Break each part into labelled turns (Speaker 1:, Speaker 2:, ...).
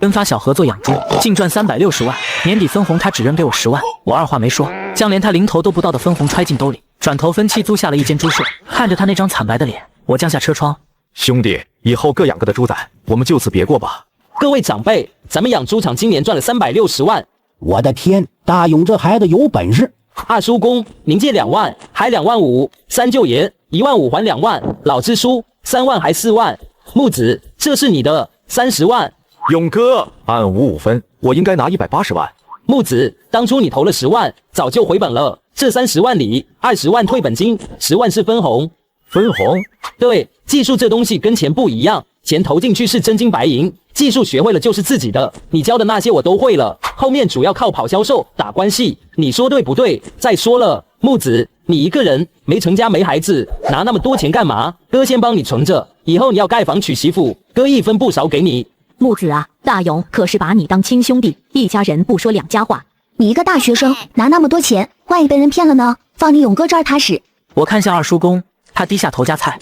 Speaker 1: 跟发小合作养猪，净赚360万，年底分红他只认给我10万，我二话没说，将连他零头都不到的分红揣进兜里，转头分期租下了一间猪舍。看着他那张惨白的脸，我降下车窗，
Speaker 2: 兄弟，以后各养各的猪仔，我们就此别过吧。
Speaker 3: 各位长辈，咱们养猪场今年赚了360万。
Speaker 4: 我的天，大勇这孩子有本事。
Speaker 3: 二叔公，您借2万，还2万5；三舅爷1万5还2万；老支书3万还4万。木子，这是你的30万。
Speaker 2: 勇哥，按55分，我应该拿180万。
Speaker 3: 木子，当初你投了10万，早就回本了。这30万里，20万退本金，10万是分红。
Speaker 2: 分红？
Speaker 3: 对，技术这东西跟钱不一样，钱投进去是真金白银，技术学会了就是自己的。你教的那些我都会了，后面主要靠跑销售、打关系。你说对不对？再说了，木子，你一个人没成家没孩子，拿那么多钱干嘛？哥先帮你存着，以后你要盖房娶媳妇，哥一分不少给你。
Speaker 5: 木子啊，大勇可是把你当亲兄弟，一家人不说两家话。
Speaker 6: 你一个大学生拿那么多钱，万一被人骗了呢？放你勇哥这儿踏实。
Speaker 1: 我看向二叔公，他低下头夹菜，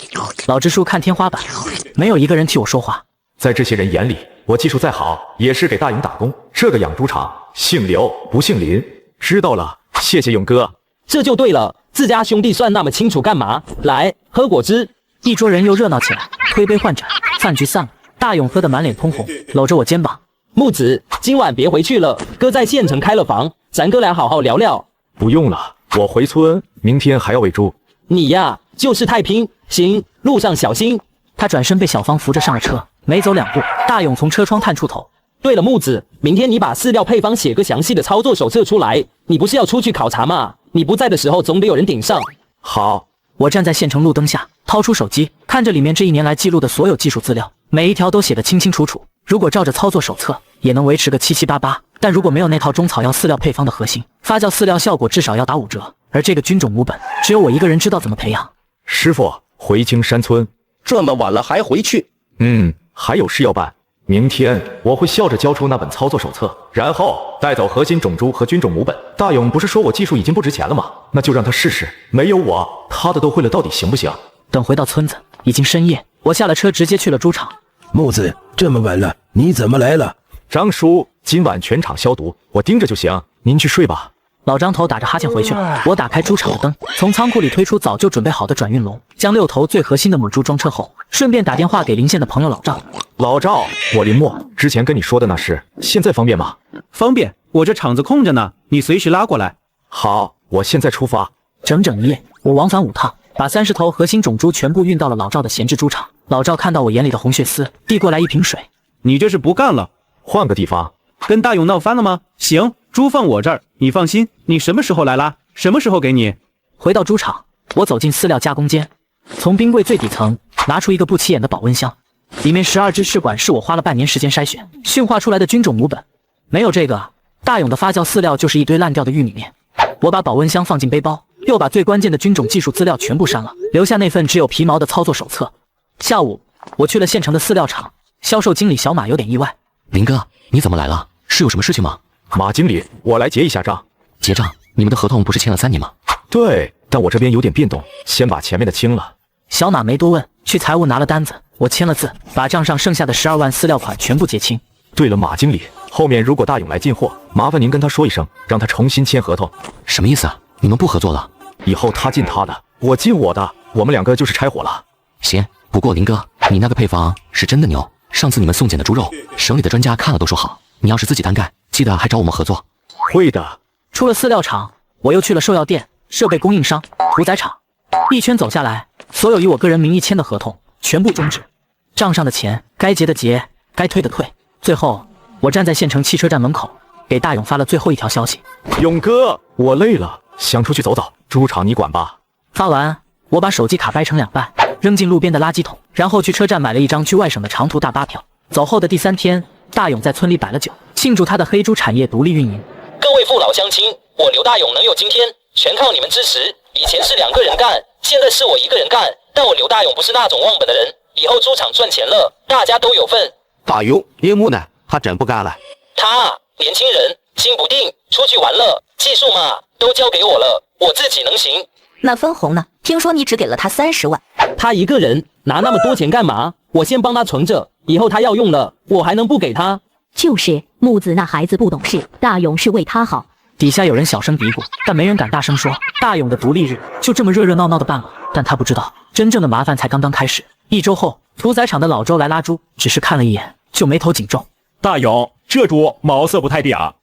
Speaker 1: 老支书看天花板，没有一个人替我说话。
Speaker 2: 在这些人眼里，我技术再好，也是给大勇打工。这个养猪场姓刘不姓林，知道了，谢谢勇哥。
Speaker 3: 这就对了，自家兄弟算那么清楚干嘛？来，喝果汁。
Speaker 1: 一桌人又热闹起来，推杯换盏，饭局散了。大勇喝得满脸通红，搂着我肩膀。
Speaker 3: 木子，今晚别回去了，哥在县城开了房，咱哥俩好好聊聊。
Speaker 2: 不用了，我回村，明天还要喂猪。
Speaker 3: 你呀，就是太拼。行，路上小心。
Speaker 1: 他转身被小芳扶着上了车，没走2步，大勇从车窗探出头。
Speaker 3: 对了，木子，明天你把饲料配方写个详细的操作手册出来。你不是要出去考察吗？你不在的时候总得有人顶上。
Speaker 2: 好。
Speaker 1: 我站在县城路灯下，掏出手机，看着里面这1年来记录的所有技术资料，每一条都写得清清楚楚。如果照着操作手册，也能维持个7七8八，但如果没有那套中草药饲料配方的核心，发酵饲料效果至少要打5折。而这个菌种母本，只有我一个人知道怎么培养。
Speaker 2: 师傅，回青山村。
Speaker 4: 这么晚了还回去？
Speaker 2: 还有事要办。明天我会笑着交出那本操作手册，然后带走核心种猪和菌种母本。大勇不是说我技术已经不值钱了吗？那就让他试试，没有我，他的都会了，到底行不行？
Speaker 1: 等回到村子，已经深夜，我下了车直接去了猪场。
Speaker 7: 木子，这么晚了，你怎么来了？
Speaker 2: 张叔，今晚全场消毒，我盯着就行，您去睡吧。
Speaker 1: 老张头打着哈欠回去了。我打开猪场的灯，从仓库里推出早就准备好的转运笼，将6头最核心的母猪装车后，顺便打电话给邻县的朋友老赵。
Speaker 2: 老赵，我林默之前跟你说的那事，现在方便吗？
Speaker 8: 方便，我这场子空着呢，你随时拉过来。
Speaker 2: 好，我现在出发。
Speaker 1: 整整1夜，我往返5趟，把30头核心种猪全部运到了老赵的闲置猪场。老赵看到我眼里的红血丝，递过来1瓶水。
Speaker 8: 你这是不干了？
Speaker 2: 换个地方。
Speaker 8: 跟大勇闹翻了吗？行，猪放我这儿，你放心，你什么时候来拉，什么时候给你。
Speaker 1: 回到猪场，我走进饲料加工间，从冰柜最底层拿出一个不起眼的保温箱，里面12支试管是我花了半年时间筛选驯化出来的菌种母本。没有这个，大勇的发酵饲料就是一堆烂掉的玉米面。我把保温箱放进背包，又把最关键的菌种技术资料全部删了，留下那份只有皮毛的操作手册。下午，我去了县城的饲料厂，销售经理小马有点意外。
Speaker 9: 林哥，你怎么来了？是有什么事情吗？
Speaker 2: 马经理，我来结一下账。
Speaker 9: 结账？你们的合同不是签了3年吗？
Speaker 2: 对，但我这边有点变动，先把前面的清了。
Speaker 1: 小马没多问，去财务拿了单子，我签了字，把账上剩下的12万饲料款全部结清。
Speaker 2: 对了，马经理，后面如果大勇来进货，麻烦您跟他说一声，让他重新签合同。
Speaker 9: 什么意思啊？你们不合作了？
Speaker 2: 以后他进他的，我进我的，我们2个就是拆伙了。
Speaker 9: 行，不过林哥，你那个配方是真的牛，上次你们送检的猪肉，省里的专家看了都说好。你要是自己单干，记得还找我们合作。
Speaker 2: 会的。
Speaker 1: 出了饲料厂，我又去了兽药店、设备供应商、屠宰场，一圈走下来，所有以我个人名义签的合同全部终止，账上的钱该结的结，该退的退。最后，我站在县城汽车站门口，给大勇发了最后一条消息：
Speaker 2: 勇哥，我累了，想出去走走，猪场你管吧。
Speaker 1: 发完，我把手机卡掰成2半，扔进路边的垃圾桶，然后去车站买了一张去外省的长途大巴票。走后的第3天，大勇在村里摆了酒，庆祝他的黑猪产业独立运营。
Speaker 3: 各位父老乡亲，我刘大勇能有今天，全靠你们支持。以前是2个人干，现在是我1个人干，但我刘大勇不是那种忘本的人，以后猪场赚钱了，大家都有份。
Speaker 4: 大勇，叶木呢？他真不干了。
Speaker 3: 他年轻人，心不定，出去玩了，技术嘛，都交给我了，我自己能行。
Speaker 5: 那分红呢？听说你只给了他30万。
Speaker 3: 他一个人拿那么多钱干嘛？我先帮他存着，以后他要用了，我还能不给他？
Speaker 5: 就是木子那孩子不懂事，大勇是为他好。
Speaker 1: 底下有人小声嘀咕，但没人敢大声说。大勇的独立日就这么热热闹闹的办了，但他不知道，真正的麻烦才刚刚开始。1周后，屠宰场的老周来拉猪，只是看了一眼就眉头紧皱。
Speaker 2: 大勇，这猪毛色不太对啊。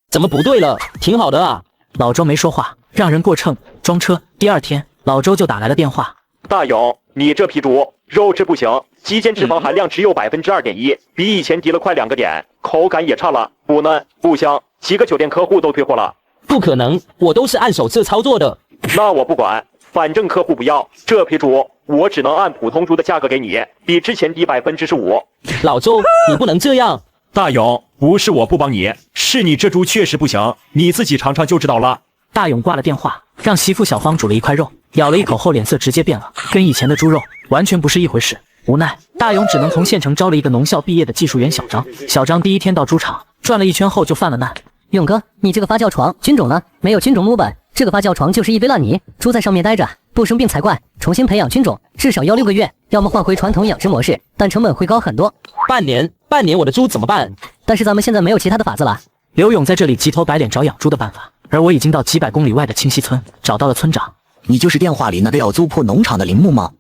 Speaker 3: 怎么不对了？挺好的啊。
Speaker 1: 老周没说话，让人过秤装车。第2天，老周就打来了电话。
Speaker 2: 大勇，你这批猪肉质不行，肌间脂肪含量只有2.1%，比以前低了快2个点，口感也差了，不嫩不香，几个酒店客户都退货了。
Speaker 3: 不可能，我都是按手册操作的。
Speaker 2: 那我不管，反正客户不要这批猪，我只能按普通猪的价格给你，比之前低15%。
Speaker 3: 老周，你不能这样。
Speaker 2: 大勇，不是我不帮你，是你这猪确实不行，你自己尝尝就知道了。
Speaker 1: 大勇挂了电话，让媳妇小芳煮了一块肉，咬了一口后脸色直接变了，跟以前的猪肉完全不是一回事。无奈，大勇只能从县城招了一个农校毕业的技术员小张。小张第1天到猪场转了一圈后就犯了难。
Speaker 10: 勇哥，你这个发酵床菌种呢？没有菌种母本，这个发酵床就是一堆烂泥，猪在上面待着不生病才怪。重新培养菌种至少要6个月，要么换回传统养殖模式，但成本会高很多。
Speaker 3: 半年我的猪怎么办？
Speaker 10: 但是咱们现在没有其他的法子了。
Speaker 1: 刘勇在这里急头白脸找养猪的办法，而我已经到几百公里外的清溪村找到了村长。
Speaker 11: 你就是电话里那个要租破农场的铃木吗？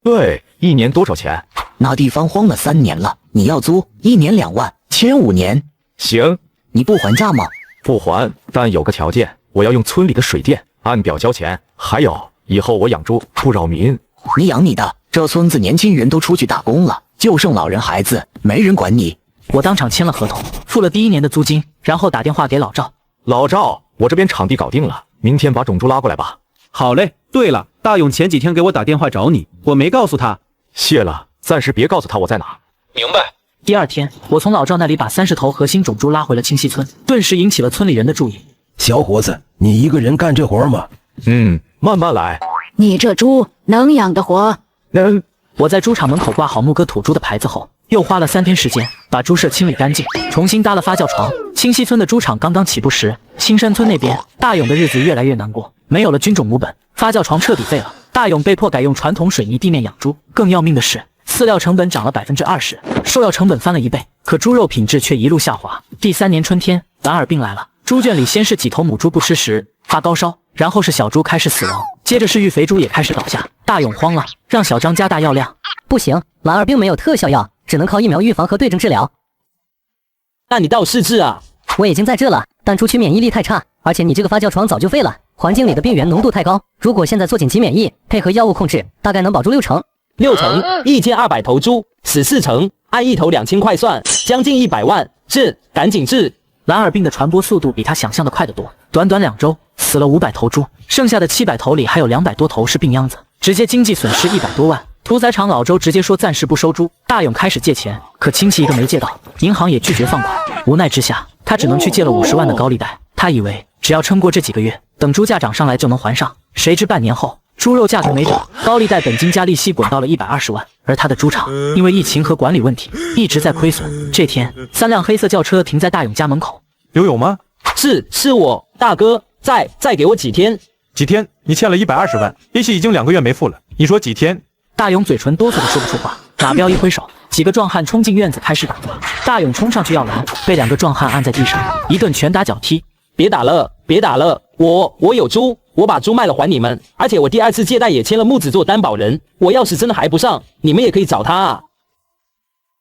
Speaker 2: 对，1年多少钱？
Speaker 11: 那地方荒了3年了，你要租1年2万，签5年。
Speaker 2: 行。
Speaker 11: 你不还价吗？
Speaker 2: 不还，但有个条件，我要用村里的水电，按表交钱。还有，以后我养猪不扰民。
Speaker 11: 你养你的，这村子年轻人都出去打工了，就剩老人孩子，没人管你。
Speaker 1: 我当场签了合同，付了第1年的租金，然后打电话给老赵。
Speaker 2: 老赵，我这边场地搞定了，明天把种猪拉过来吧。
Speaker 8: 好嘞。对了，大勇前几天给我打电话找你，我没告诉他。
Speaker 2: 谢了，暂时别告诉他我在哪。
Speaker 9: 明白。
Speaker 1: 第2天，我从老赵那里把30头核心种猪拉回了清溪村，顿时引起了村里人的注意。
Speaker 7: 小伙子，你一个人干这活吗？
Speaker 2: 慢慢来。
Speaker 6: 你这猪能养得活？
Speaker 1: 我在猪场门口挂好牧歌土猪的牌子后，又花了3天时间把猪舍清理干净，重新搭了发酵床。清溪村的猪场刚刚起步时，青山村那边大勇的日子越来越难过，没有了菌种母本，发酵床彻底废了。大勇被迫改用传统水泥地面养猪，更要命的是，饲料成本涨了20%，兽药成本翻了1倍，可猪肉品质却一路下滑。第3年春天，蓝耳病来了，猪圈里先是几头母猪不吃食发高烧，然后是小猪开始死亡，接着是育肥猪也开始倒下。大勇慌了，让小张加大药量。
Speaker 10: 不行，蓝耳病没有特效药，只能靠疫苗预防和对症治疗。
Speaker 3: 那你倒是治啊！
Speaker 10: 我已经在治了，但猪群免疫力太差，而且你这个发酵床早就废了，环境里的病原浓度太高。如果现在做紧急免疫，配合药物控制，大概能保住60%。
Speaker 3: 60%，一天200头猪，死4成，按1头2000块算，将近100万。治，赶紧治！
Speaker 1: 蓝耳病的传播速度比他想象的快得多，短短2周死了500头猪，剩下的700头里还有200多头是病秧子，直接经济损失100多万。屠宰场老周直接说暂时不收猪，大勇开始借钱，可亲戚一个没借到，银行也拒绝放款。无奈之下，他只能去借了50万的高利贷。他以为只要撑过这几个月，等猪价涨上来就能还上，谁知半年后猪肉价格没涨，高利贷本金加利息滚到了120万，而他的猪场因为疫情和管理问题一直在亏损。这天，3辆黑色轿车停在大勇家门口。
Speaker 2: 刘勇吗？
Speaker 3: 是我，大哥，再给我几天？
Speaker 2: 几天？你欠了120万，利息已经2个月没付了，你说几天？
Speaker 1: 大勇嘴唇哆嗦的说不出话，马彪一挥手，几个壮汉冲进院子开始打。大勇冲上去要拦，被2个壮汉按在地上，一顿拳打脚踢。
Speaker 3: 别打了，我有猪，我把猪卖了还你们，而且我第2次借贷也签了木子做担保人，我要是真的还不上，你们也可以找他啊。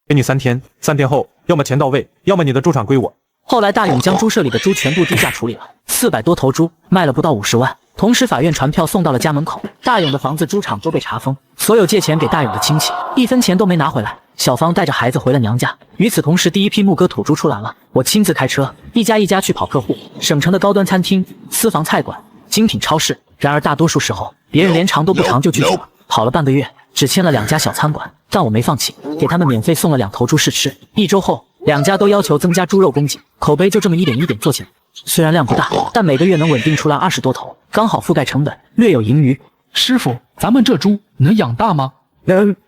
Speaker 2: 给你3天，3天后要么钱到位，要么你的猪场归我。
Speaker 1: 后来大勇将猪舍里的猪全部低价处理了，400多头猪卖了不到50万。同时法院传票送到了家门口，大勇的房子猪场都被查封，所有借钱给大勇的亲戚1分钱都没拿回来。小芳带着孩子回了娘家。与此同时，第1批牧歌土猪出栏了，我亲自开车一家一家去跑客户，省城的高端餐厅、私房菜馆、精品超市。然而大多数时候别人连尝都不尝就拒绝了。跑了半个月，只签了2家小餐馆，但我没放弃，给他们免费送了2头猪试吃。1周后，2家都要求增加猪肉供给，口碑就这么一点一点做起来。虽然量不大，但每个月能稳定出来20多头，刚好覆盖成本，略有盈余。
Speaker 12: 师傅，咱们这猪能养大吗？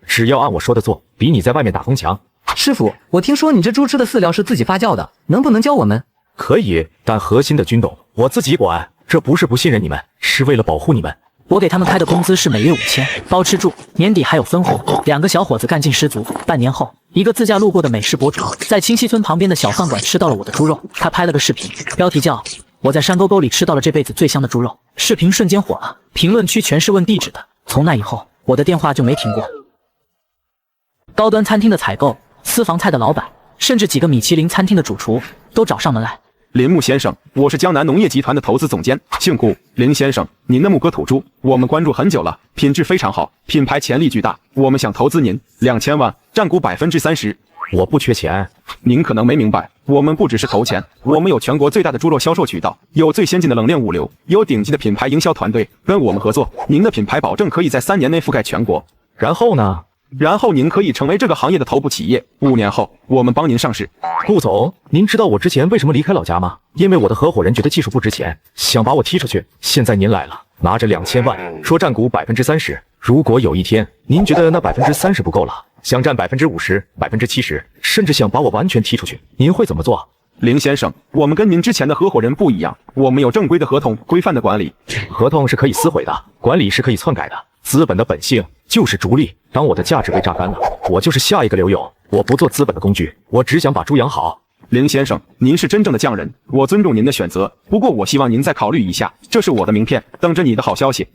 Speaker 2: 只要按我说的做，比你在外面打工强。
Speaker 13: 师傅，我听说你这猪吃的饲料是自己发酵的，能不能教我们？
Speaker 2: 可以，但核心的菌种我自己管，这不是不信任你们，是为了保护你们。
Speaker 1: 我给他们开的工资是每月5000，包吃住，年底还有分红。2个小伙子干劲十足。半年后，一个自驾路过的美食博主在清溪村旁边的小饭馆吃到了我的猪肉，他拍了个视频，标题叫“我在山沟沟里吃到了这辈子最香的猪肉”。视频瞬间火了，评论区全是问地址的。从那以后，我的电话就没停过。高端餐厅的采购、私房菜的老板，甚至几个米其林餐厅的主厨都找上门来。
Speaker 14: 林木先生，我是江南农业集团的投资总监，姓顾。林先生，您的牧歌土猪我们关注很久了，品质非常好，品牌潜力巨大，我们想投资您2000万，占股30%。
Speaker 2: 我不缺钱。
Speaker 14: 您可能没明白，我们不只是投钱，我们有全国最大的猪肉销售渠道，有最先进的冷链物流，有顶级的品牌营销团队，跟我们合作，您的品牌保证可以在3年内覆盖全国。
Speaker 2: 然后呢？
Speaker 14: 然后您可以成为这个行业的头部企业，5年后我们帮您上市。
Speaker 2: 顾总，您知道我之前为什么离开老家吗？因为我的合伙人觉得技术不值钱，想把我踢出去。现在您来了，拿着2000万，说占股30%。如果有一天您觉得那30%不够了，想占50%、70%，甚至想把我完全踢出去，您会怎么做？
Speaker 14: 林先生，我们跟您之前的合伙人不一样，我们有正规的合同、规范的管理。
Speaker 2: 合同是可以撕毁的，管理是可以篡改的。资本的本性就是逐利，当我的价值被榨干了，我就是下一个刘勇。我不做资本的工具，我只想把猪养好。
Speaker 14: 林先生，您是真正的匠人，我尊重您的选择，不过我希望您再考虑一下，这是我的名片，等着你的好消息。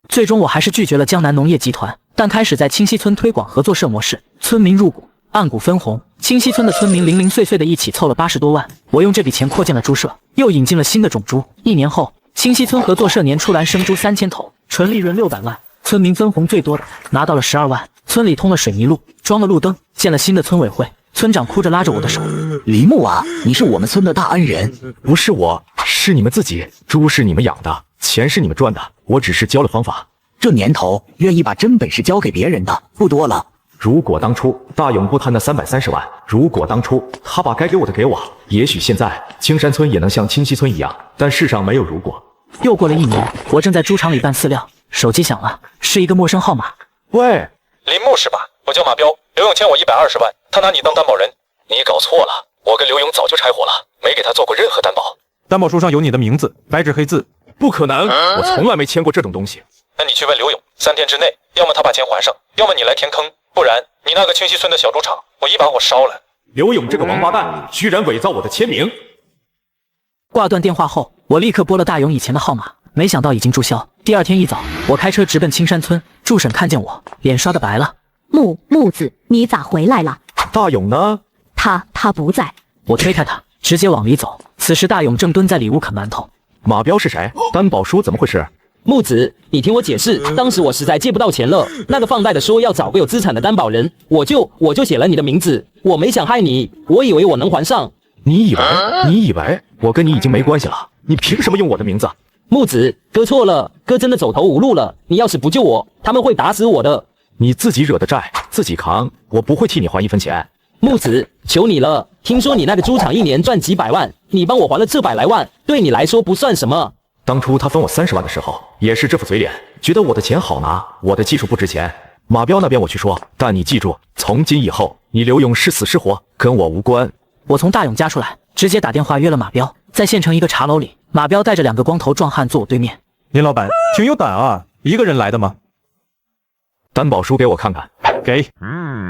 Speaker 1: 最终我还是拒绝了江南农业集团，但开始在清溪村推广合作社模式，村民入股，按股分红。清溪村的村民零零碎碎的一起凑了80多万，我用这笔钱扩建了猪舍，又引进了新的种猪。1年后，清溪村合作社年出栏生猪3000头，纯利润600万，村民分红最多的拿到了12万。村里通了水泥路，装了路灯，建了新的村委会。村长哭着拉着我的手：“
Speaker 11: 林木啊，你是我们村的大恩人。”
Speaker 2: 不是我，是你们自己。猪是你们养的，钱是你们赚的，我只是教了方法。
Speaker 11: 这年头，愿意把真本事交给别人的不多了。
Speaker 2: 如果当初大勇不贪那330万，如果当初他把该给我的给我，也许现在青山村也能像清溪村一样。但世上没有如果。
Speaker 1: 又过了1年，我正在猪场里拌饲料，手机响了，是一个陌生号码。
Speaker 2: 喂，
Speaker 15: 林木是吧？我叫马彪，刘勇欠我120万，他拿你当担保人。你搞错了，我跟刘勇早就拆伙了，没给他做过任何担保。
Speaker 16: 担保书上有你的名字，白纸黑字。
Speaker 2: 不可能，我从来没签过这种东西。
Speaker 15: 那你去问刘勇，3天之内，要么他把钱还上，要么你来填坑，不然你那个清溪村的小猪场，我一把火烧了。
Speaker 2: 刘勇这个王八蛋，居然伪造我的签名！
Speaker 1: 挂断电话后，我立刻拨了大勇以前的号码，没想到已经注销。第2天一早，我开车直奔青山村，助审看见我，脸刷得白了。
Speaker 5: 木子，你咋回来了？
Speaker 2: 大勇呢？
Speaker 5: 他不在。
Speaker 1: 我推开他，直接往里走。此时大勇正蹲在里屋啃馒头。
Speaker 2: 马彪是谁？担保书怎么回事？
Speaker 3: 木子，你听我解释，当时我实在借不到钱了，那个放贷的说要找个有资产的担保人，我就写了你的名字，我没想害你，我以为我能还上。
Speaker 2: 你以为我跟你已经没关系了？你凭什么用我的名字？
Speaker 3: 木子，哥错了，哥真的走投无路了，你要是不救我，他们会打死我的。
Speaker 2: 你自己惹的债自己扛，我不会替你还1分钱。
Speaker 3: 木子，求你了，听说你那个猪场1年赚几百万，你帮我还了这100来万，对你来说不算什么。
Speaker 2: 当初他分我30万的时候，也是这副嘴脸，觉得我的钱好拿，我的技术不值钱。马彪那边我去说，但你记住，从今以后，你刘勇是死是活，跟我无关。
Speaker 1: 我从大勇家出来，直接打电话约了马彪，在县城一个茶楼里，马彪带着2个光头壮汉坐我对面。
Speaker 16: 林老板，挺有胆啊，一个人来的吗？
Speaker 2: 担保书给我看看。
Speaker 16: 给。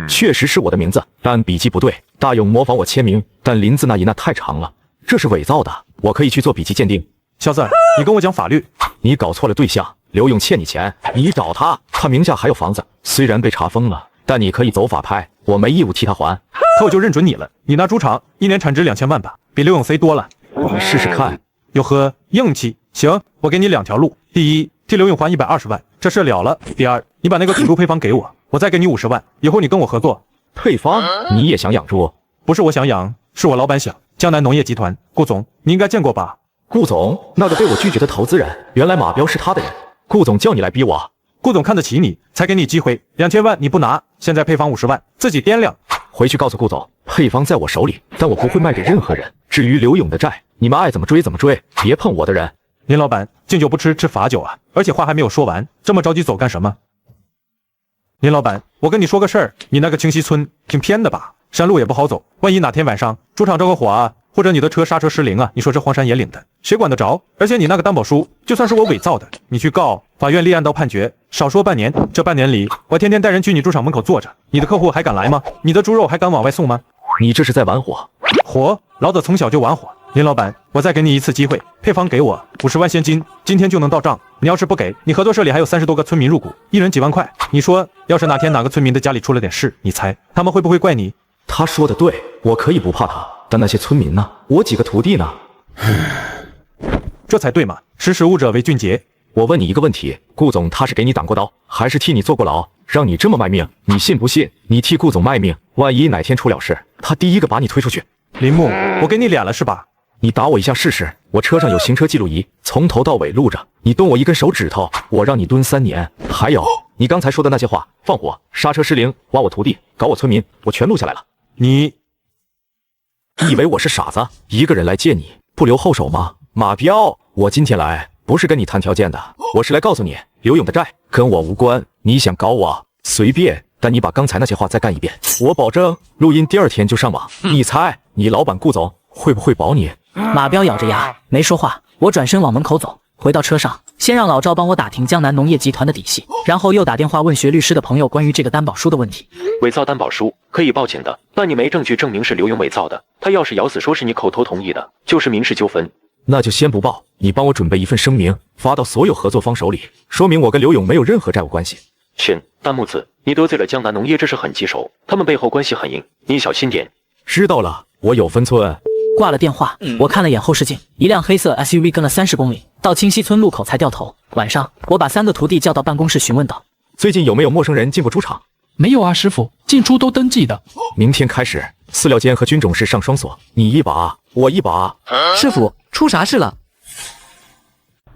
Speaker 2: 确实是我的名字，但笔迹不对。大勇模仿我签名，但林字那一捺太长了，这是伪造的。我可以去做笔迹鉴定。
Speaker 16: 小子，你跟我讲法律。
Speaker 2: 你搞错了对象，刘勇欠你钱，你找他，他名下还有房子，虽然被查封了，但你可以走法拍，我没义务替他还。
Speaker 16: 可我就认准你了，你那猪场1年产值2000万吧，比刘勇 C 多了。
Speaker 2: 你试试看。
Speaker 16: 哟呵，硬气。行，我给你2条路。第一，替刘勇还120万，这事了了。第二，你把那个土猪配方给我，我再给你50万，以后你跟我合作。
Speaker 2: 配方？你也想养猪？
Speaker 16: 不是我想养，是我老板想。江南农业集团，顾总，你应该见过吧？
Speaker 2: 顾总，那个被我拒绝的投资人，原来马彪是他的人。顾总叫你来逼我。
Speaker 16: 顾总看得起你，才给你机会。2000万你不拿，现在配方50万，自己掂量。
Speaker 2: 回去告诉顾总，配方在我手里，但我不会卖给任何人。至于刘勇的债，你们爱怎么追怎么追，别碰我的人。
Speaker 16: 林老板，敬酒不吃吃罚酒啊！而且话还没有说完，这么着急走干什么？林老板，我跟你说个事儿，你那个清溪村挺偏的吧？山路也不好走，万一哪天晚上猪场着个火啊，或者你的车刹车失灵啊？你说这荒山野岭的，谁管得着？而且你那个担保书，就算是我伪造的，你去告，法院立案到判决，少说半年。这半年里，我天天带人去你猪场门口坐着，你的客户还敢来吗？你的猪肉还敢往外送吗？
Speaker 2: 你这是在玩火？
Speaker 16: 火，老子从小就玩火。林老板，我再给你一次机会，配方给我50万现金，今天就能到账。你要是不给，你合作社里还有30多个村民入股，一人几万块。你说，要是哪天哪个村民的家里出了点事，你猜他们会不会怪你？
Speaker 2: 他说的对，我可以不怕他，但那些村民呢？我几个徒弟呢？
Speaker 16: 这才对嘛，识时务者为俊杰。
Speaker 2: 我问你一个问题，顾总他是给你挡过刀，还是替你坐过牢，让你这么卖命？你信不信？你替顾总卖命，万一哪天出了事，他第一个把你推出去。
Speaker 16: 林木，我给你脸了是吧？
Speaker 2: 你打我一下试试，我车上有行车记录仪，从头到尾录着。你动我一根手指头，我让你蹲3年。还有，你刚才说的那些话，放火、刹车失灵、挖我徒弟、搞我村民，我全录下来了。你以为我是傻子，一个人来见你不留后手吗？马彪，我今天来不是跟你谈条件的，我是来告诉你，刘勇的债跟我无关，你想搞我随便，但你把刚才那些话再干一遍，我保证录音第2天就上网。你猜你老板顾总会不会保你？
Speaker 1: 马彪咬着牙没说话，我转身往门口走，回到车上，先让老赵帮我打听江南农业集团的底细，然后又打电话问学律师的朋友关于这个担保书的问题。
Speaker 15: 伪造担保书可以报警的，但你没证据证明是刘勇伪造的，他要是咬死说是你口头同意的，就是民事纠纷。
Speaker 2: 那就先不报，你帮我准备一份声明，发到所有合作方手里，说明我跟刘勇没有任何债务关系。
Speaker 15: 亲，大木子，你得罪了江南农业，这是很棘手，他们背后关系很硬，你小心点。
Speaker 2: 知道了，我有分寸。
Speaker 1: 挂了电话，我看了眼后视镜，一辆黑色 SUV 跟了30公里，到清溪村路口才掉头。晚上，我把3个徒弟叫到办公室询问道：“
Speaker 2: 最近有没有陌生人进过猪场？”“
Speaker 12: 没有啊，师傅，进出都登记的。”“
Speaker 2: 明天开始，饲料间和军种室上双锁，你一把，我一把。”“
Speaker 13: 师傅，出啥事了？”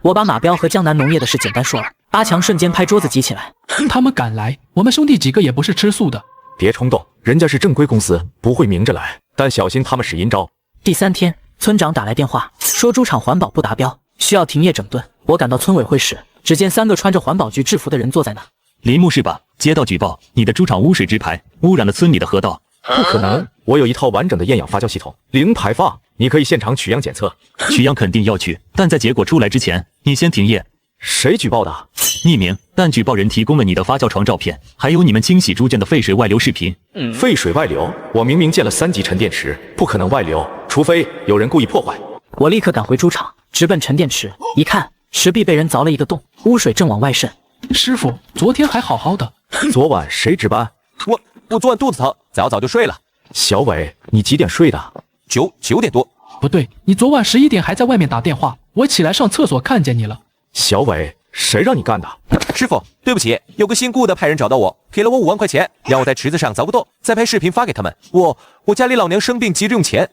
Speaker 1: 我把马彪和江南农业的事简单说了。阿强瞬间拍桌子急起来：“
Speaker 12: 他们敢来，我们兄弟几个也不是吃素的。”“
Speaker 2: 别冲动，人家是正规公司，不会明着来，但小心他们使阴招。”
Speaker 1: 第3天，村长打来电话，说猪场环保不达标，需要停业整顿。我赶到村委会时，只见3个穿着环保局制服的人坐在那。
Speaker 17: 林木是吧？接到举报，你的猪场污水直排，污染了村里的河道。
Speaker 2: 不可能，我有一套完整的厌氧发酵系统，零排放，你可以现场取样检测。
Speaker 17: 取样肯定要取，但在结果出来之前，你先停业。
Speaker 2: 谁举报的？
Speaker 17: 匿名，但举报人提供了你的发酵床照片，还有你们清洗猪圈的废水外流视频。
Speaker 2: 废水外流？我明明建了3级沉淀池，不可能外流，除非有人故意破坏。
Speaker 1: 我立刻赶回猪场，直奔沉淀池，一看，池壁被人凿了一个洞，污水正往外渗。
Speaker 12: 师傅，昨天还好好的。
Speaker 2: 昨晚谁值班？
Speaker 4: 我昨晚肚子疼，早就睡了。
Speaker 2: 小伟，你几点睡的
Speaker 4: ？9点多。
Speaker 12: 不对，你昨晚11点还在外面打电话，我起来上厕所看见你了。
Speaker 2: 小伟，谁让你干的？
Speaker 4: 师傅，对不起，有个姓顾的派人找到我，给了我5万块钱，让我在池子上凿个洞，再拍视频发给他们。我家里老娘生病急着用钱。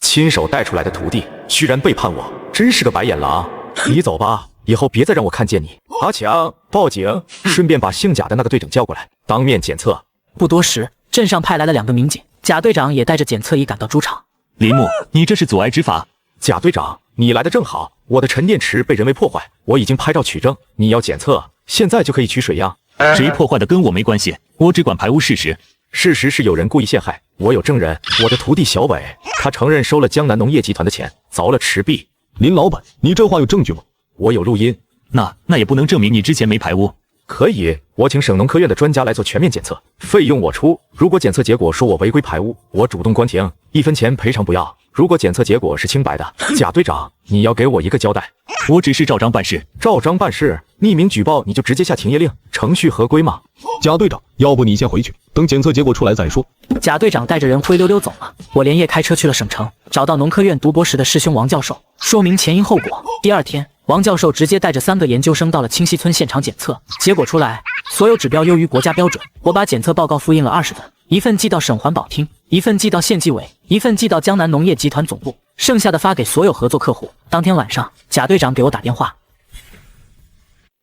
Speaker 2: 亲手带出来的徒弟居然背叛我，真是个白眼狼。你走吧，以后别再让我看见你。阿强，报警，顺便把姓贾的那个队长叫过来，当面检测。
Speaker 1: 不多时，镇上派来了2个民警，贾队长也带着检测仪赶到猪场。
Speaker 17: 林木，你这是阻碍执法。
Speaker 2: 贾队长，你来的正好，我的沉淀池被人为破坏，我已经拍照取证，你要检测，现在就可以取水样。
Speaker 17: 谁破坏的跟我没关系，我只管排污事实。
Speaker 2: 事实是有人故意陷害，我有证人，我的徒弟小伟，他承认收了江南农业集团的钱，凿了池壁。
Speaker 14: 林老板，你这话有证据吗？
Speaker 2: 我有录音。
Speaker 17: 那也不能证明你之前没排污。
Speaker 2: 可以，我请省农科院的专家来做全面检测，费用我出。如果检测结果说我违规排污，我主动关停，1分钱赔偿不要。如果检测结果是清白的，贾队长，你要给我一个交代。
Speaker 17: 我只是照章办事。
Speaker 2: 照章办事？匿名举报你就直接下停业令，程序合规吗？
Speaker 14: 贾队长，要不你先回去，等检测结果出来再说。
Speaker 1: 贾队长带着人灰溜溜走了。我连夜开车去了省城，找到农科院读博士的师兄王教授，说明前因后果。第2天，王教授直接带着3个研究生到了清溪村现场检测，结果出来，所有指标优于国家标准。我把检测报告复印了20份，一份寄到省环保厅，一份寄到县纪委，一份寄到江南农业集团总部，剩下的发给所有合作客户。当天晚上，贾队长给我打电话：“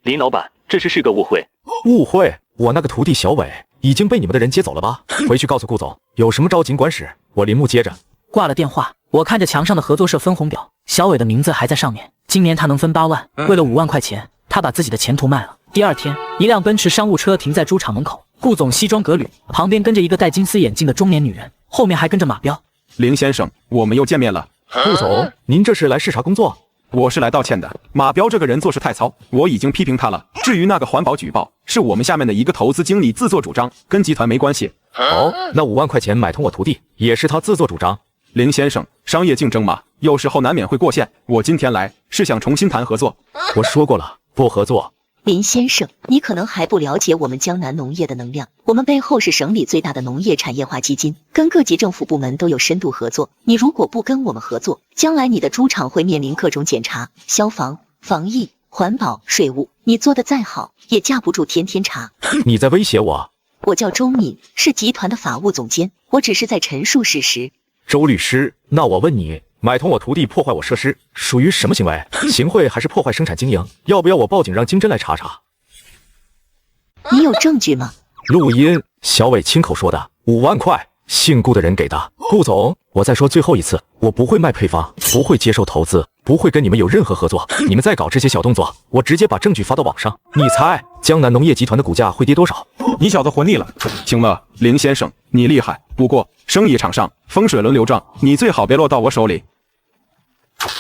Speaker 17: 林老板，这是个误会。”
Speaker 2: 误会？我那个徒弟小伟已经被你们的人接走了吧？回去告诉顾总，有什么招尽管使。我林木接着
Speaker 1: 挂了电话，我看着墙上的合作社分红表，小伟的名字还在上面。今年他能分8万，为了5万块钱，他把自己的前途卖了。第2天，一辆奔驰商务车停在猪场门口，顾总西装革履，旁边跟着一个戴金丝眼镜的中年女人，后面还跟着马彪。
Speaker 14: 林先生，我们又见面了。
Speaker 2: 顾总，您这是来视察工作？
Speaker 14: 我是来道歉的。马彪这个人做事太糙，我已经批评他了。至于那个环保举报，是我们下面的一个投资经理自作主张，跟集团没关系。
Speaker 2: 哦，那5万块钱买通我徒弟，也是他自作主张。
Speaker 14: 林先生，商业竞争嘛，有时候难免会过线。我今天来是想重新谈合作。
Speaker 2: 我说过了，不合作。
Speaker 18: 林先生，你可能还不了解我们江南农业的能量。我们背后是省里最大的农业产业化基金，跟各级政府部门都有深度合作。你如果不跟我们合作，将来你的猪场会面临各种检查、消防、防疫、环保、税务。你做的再好，也架不住天天查。
Speaker 2: 你在威胁我？
Speaker 18: 我叫周敏，是集团的法务总监，我只是在陈述事实。
Speaker 2: 周律师，那我问你，买通我徒弟破坏我设施，属于什么行为？行贿还是破坏生产经营？要不要我报警让金针来查查？
Speaker 18: 你有证据吗？
Speaker 2: 录音，小伟亲口说的，5万块，姓顾的人给的。顾总，我再说最后一次，我不会卖配方，不会接受投资，不会跟你们有任何合作。你们再搞这些小动作，我直接把证据发到网上。你猜江南农业集团的股价会跌多少？
Speaker 16: 你小子混腻了。
Speaker 14: 行了，林先生，你厉害，不过生意场上风水轮流转，你最好别落到我手里。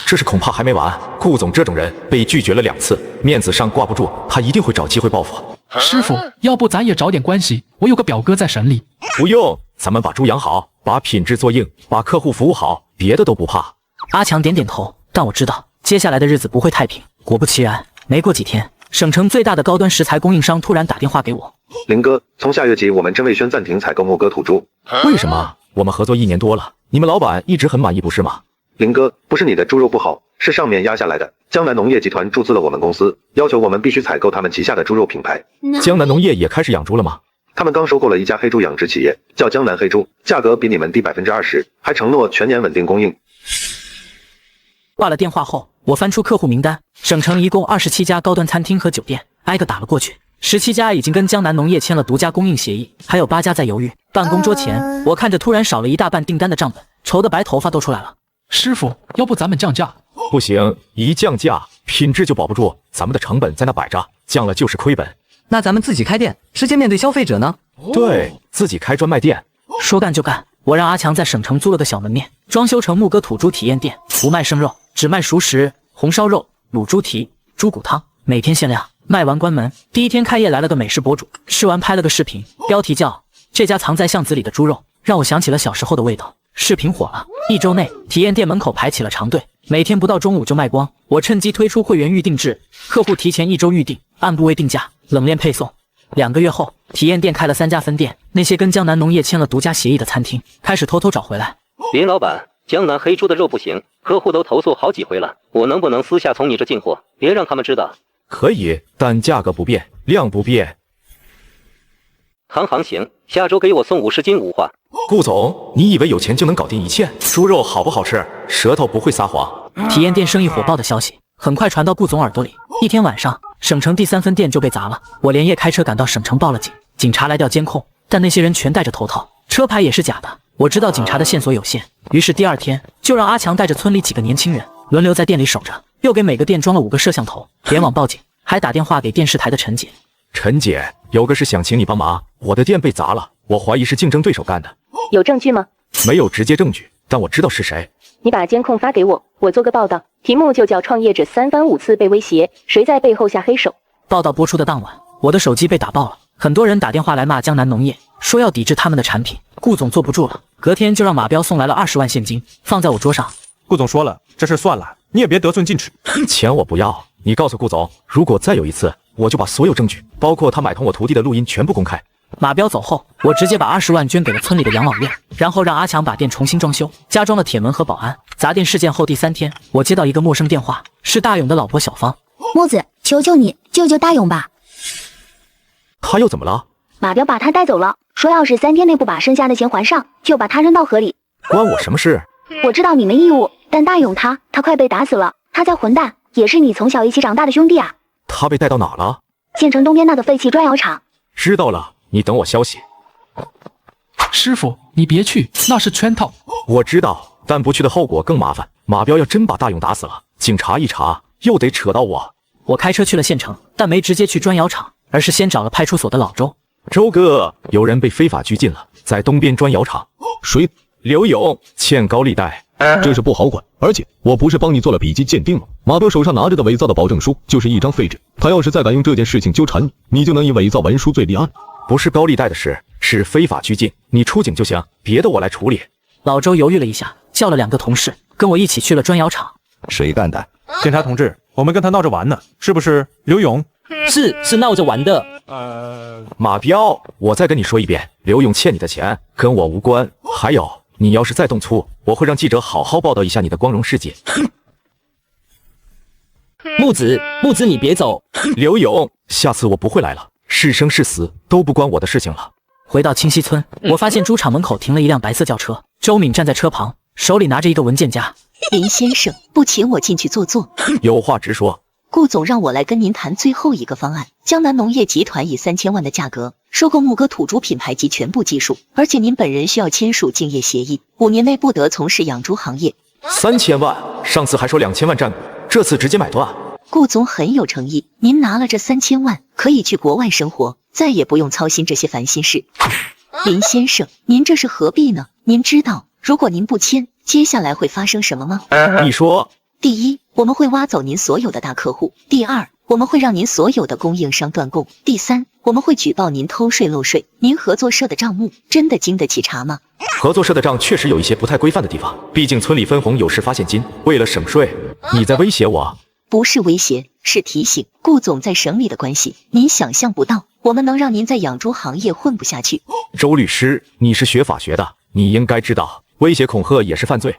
Speaker 2: 这事恐怕还没完。顾总这种人被拒绝了2次，面子上挂不住，他一定会找机会报复。
Speaker 12: 师傅，要不咱也找点关系？我有个表哥在省里。
Speaker 2: 不用，咱们把猪养好，把品质做硬，把客户服务好，别的都不怕。
Speaker 1: 阿强点点头，但我知道接下来的日子不会太平。果不其然，没过几天，省城最大的高端食材供应商突然打电话给我。
Speaker 19: 林哥，从下月起，我们真味轩暂停采购牧歌土猪。
Speaker 2: 为什么？我们合作1年多了，你们老板一直很满意，不是吗？
Speaker 19: 林哥，不是你的猪肉不好，是上面压下来的。江南农业集团注资了我们公司，要求我们必须采购他们旗下的猪肉品牌。
Speaker 2: 江南农业也开始养猪了吗？
Speaker 19: 他们刚收购了一家黑猪养殖企业，叫江南黑猪，价格比你们低20%，还承诺全年稳定供应。
Speaker 1: 挂了电话后，我翻出客户名单，省城一共27家高端餐厅和酒店，挨个打了过去。17家已经跟江南农业签了独家供应协议，还有8家在犹豫。办公桌前，我看着突然少了一大半订单的账本，愁得白头发都出来了。
Speaker 12: 师傅，要不咱们降价？
Speaker 2: 不行，一降价，品质就保不住，咱们的成本在那摆着，降了就是亏本。
Speaker 13: 那咱们自己开店，直接面对消费者呢？
Speaker 2: 对，自己开专卖店。
Speaker 1: 说干就干，我让阿强在省城租了个小门面，装修成牧歌土猪体验店，不卖生肉，只卖熟食、红烧肉、卤猪蹄、猪骨汤，每天限量。卖完关门，第一天开业来了个美食博主，吃完拍了个视频，标题叫“这家藏在巷子里的猪肉”，让我想起了小时候的味道。视频火了，1周内体验店门口排起了长队，每天不到中午就卖光。我趁机推出会员预定制，客户提前1周预定，按部位定价，冷链配送。2个月后，体验店开了3家分店，那些跟江南农业签了独家协议的餐厅开始偷偷找回来。
Speaker 3: 林老板，江南黑猪的肉不行，客户都投诉好几回了，我能不能私下从你这进货，别让他们知道？
Speaker 2: 可以，但价格不变，量不变。
Speaker 3: 行，下周给我送50斤五花。
Speaker 2: 顾总，你以为有钱就能搞定一切？猪肉好不好吃，舌头不会撒谎。
Speaker 1: 体验店生意火爆的消息很快传到顾总耳朵里。一天晚上，省城第3分店就被砸了，我连夜开车赶到省城报了警。警察来调监控，但那些人全戴着头套，车牌也是假的。我知道警察的线索有限，于是第2天就让阿强带着村里几个年轻人轮流在店里守着，又给每个店装了5个摄像头，联网报警，还打电话给电视台的陈姐。
Speaker 2: 陈姐，有个事想请你帮忙，我的店被砸了，我怀疑是竞争对手干的。
Speaker 20: 有证据吗？
Speaker 2: 没有直接证据，但我知道是谁。
Speaker 20: 你把监控发给我，我做个报道，题目就叫创业者3番5次被威胁，谁在背后下黑手。
Speaker 1: 报道播出的当晚，我的手机被打爆了，很多人打电话来骂江南农业，说要抵制他们的产品。顾总坐不住了，隔天就让马彪送来了20万现金，放在我桌上。
Speaker 16: 顾总说了，这事算了，你也别得寸进尺。
Speaker 2: 钱我不要，你告诉顾总，如果再有一次，我就把所有证据，包括他买通我徒弟的录音全部公开。
Speaker 1: 马彪走后，我直接把20万捐给了村里的养老院，然后让阿强把店重新装修，加装了铁门和保安。砸店事件后第3天，我接到一个陌生电话，是大勇的老婆小芳。
Speaker 6: 木子，求求你救救大勇吧！
Speaker 2: 他又怎么了？
Speaker 6: 马彪把他带走了，说要是3天内不把剩下的钱还上，就把他扔到河里。
Speaker 2: 关我什么事？
Speaker 6: 我知道你们义务，但大勇他快被打死了，他在混蛋，也是你从小一起长大的兄弟啊。
Speaker 2: 他被带到哪了？
Speaker 6: 县城东边那个废弃砖窑厂。
Speaker 2: 知道了，你等我消息。
Speaker 12: 师傅，你别去，那是圈套。
Speaker 2: 我知道，但不去的后果更麻烦。马彪要真把大勇打死了，警察一查又得扯到我。
Speaker 1: 我开车去了县城，但没直接去砖窑厂，而是先找了派出所的老周。
Speaker 2: 周哥，有人被非法拘禁了，在东边砖窑厂。
Speaker 7: 谁？
Speaker 2: 刘勇欠高利贷，
Speaker 21: 这是不好管。而且我不是帮你做了笔迹鉴定吗？马彪手上拿着的伪造的保证书就是一张废纸，他要是再敢用这件事情纠缠你，你就能以伪造文书罪立案。
Speaker 2: 不是高利贷的事，是非法拘禁，你出警就行，别的我来处理。
Speaker 1: 老周犹豫了一下，叫了2个同事跟我一起去了砖窑厂。
Speaker 7: 谁干的？
Speaker 16: 检察同志，我们跟他闹着玩呢，是不是？刘勇，
Speaker 3: 是闹着玩的。
Speaker 2: 马彪，我再跟你说一遍，刘勇欠你的钱跟我无关。还有，你要是再动粗，我会让记者好好报道一下你的光荣事迹。
Speaker 3: 木子，你别走。
Speaker 2: 刘勇，下次我不会来了，是生是死都不关我的事情了。
Speaker 1: 回到清溪村，我发现猪场门口停了一辆白色轿车，周敏站在车旁，手里拿着一个文件夹。
Speaker 18: 林先生，不请我进去坐坐？
Speaker 2: 有话直说。
Speaker 18: 顾总让我来跟您谈最后一个方案。江南农业集团以3000万的价格收购牧歌土猪品牌及全部技术，而且您本人需要签署竞业协议，5年内不得从事养猪行业。
Speaker 2: 3000万，上次还说2000万占股，这次直接买断。
Speaker 18: 顾总很有诚意，您拿了这3000万，可以去国外生活，再也不用操心这些烦心事。林先生，您这是何必呢？您知道，如果您不签，接下来会发生什么吗？
Speaker 2: 你说。
Speaker 18: 第一，我们会挖走您所有的大客户；第二，我们会让您所有的供应商断供；第三，我们会举报您偷税漏税。您合作社的账目真的经得起查吗？
Speaker 2: 合作社的账确实有一些不太规范的地方，毕竟村里分红有时发现金。为了省税，你在威胁我？
Speaker 18: 不是威胁，是提醒。顾总在省里的关系，您想象不到，我们能让您在养猪行业混不下去。
Speaker 2: 周律师，你是学法学的，你应该知道，威胁恐吓也是犯罪。